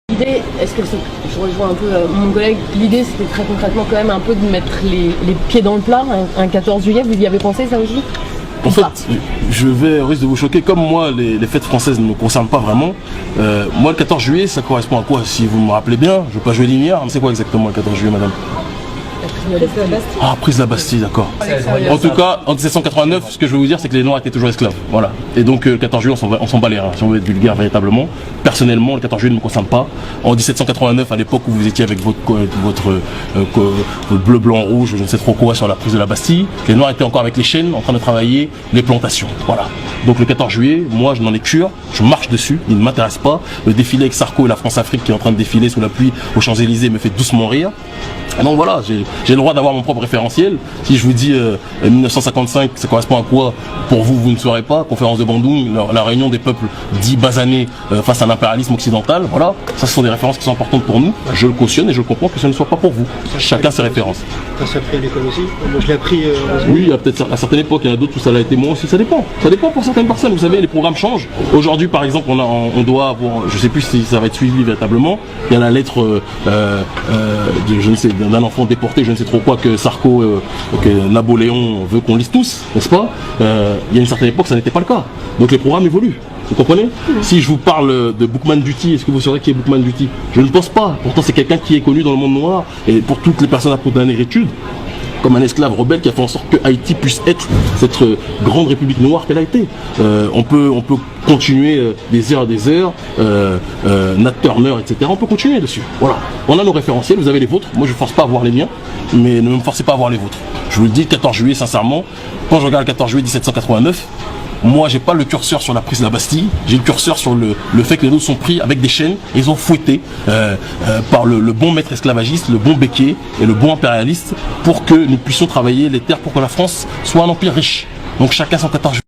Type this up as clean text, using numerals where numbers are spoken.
L'idée, est-ce que je rejoins un peu mon collègue, l'idée c'était très concrètement quand même un peu de mettre les pieds dans le plat, un 14 juillet, vous y avez pensé ça aussi? En fait, je vais risque de vous choquer, comme moi les fêtes françaises ne me concernent pas vraiment. Moi le 14 juillet ça correspond à quoi? Si vous me rappelez bien, je ne veux pas jouer linéaire, mais c'est quoi exactement le 14 juillet madame? Ah, prise de la Bastille, d'accord. En tout cas, en 1789, ce que je veux vous dire, c'est que les Noirs étaient toujours esclaves. Voilà. Et donc, le 14 juillet, on s'en bat les reins, si on veut être vulgaire véritablement. Personnellement, le 14 juillet ne me concerne pas. En 1789, à l'époque où vous étiez avec votre bleu, blanc, rouge, je ne sais trop quoi, sur la prise de la Bastille, les Noirs étaient encore avec les chaînes en train de travailler les plantations. Voilà. Donc, le 14 juillet, moi, je n'en ai cure, je marche dessus, il ne m'intéresse pas. Le défilé avec Sarko et la France-Afrique qui est en train de défiler sous la pluie aux Champs-Élysées me fait doucement rire. Donc voilà, j'ai le droit d'avoir mon propre référentiel. Si je vous dis 1955, ça correspond à quoi? Pour vous, vous ne saurez pas. Conférence de Bandung, la réunion des peuples dits basanés face à l'impérialisme occidental. Voilà, ça ce sont des références qui sont importantes pour nous. Je le cautionne et je comprends que ce ne soit pas pour vous. Chacun ses références. Ça appris à l'école aussi. Moi je l'ai appris. Oui, il y a peut-être à certaines époques, il y en a d'autres où ça l'a été moins aussi. Ça dépend. Ça dépend pour certaines personnes. Vous savez, les programmes changent. Aujourd'hui, par exemple, on doit avoir, je sais plus si ça va être suivi véritablement. Il y a la lettre je ne sais, d'un enfant déporté, je ne sais trop quoi, que Sarko, que Napoléon veut qu'on lise tous, n'est-ce pas? Il y a une certaine époque, ça n'était pas le cas. Donc les programmes évoluent. Vous comprenez? Si je vous parle de Boukman Duty, est-ce que vous saurez qui est Boukman Duty? Je ne pense pas. Pourtant, c'est quelqu'un qui est connu dans le monde noir et pour toutes les personnes à propos d'un étude, comme un esclave rebelle qui a fait en sorte que Haïti puisse être cette grande république noire qu'elle a été. On peut continuer des heures, Nat Turner, etc. On peut continuer dessus. Voilà. On a nos référentiels, vous avez les vôtres. Moi, je ne force pas à voir les miens, mais ne me forcez pas à voir les vôtres. Je vous le dis, 14 juillet, sincèrement, quand je regarde le 14 juillet 1789, moi, j'ai pas le curseur sur la prise de la Bastille, j'ai le curseur sur le fait que les autres sont pris avec des chaînes, et ils ont fouetté par le bon maître esclavagiste, le bon béquier et le bon impérialiste pour que nous puissions travailler les terres pour que la France soit un empire riche. Donc chacun son 14 juillet.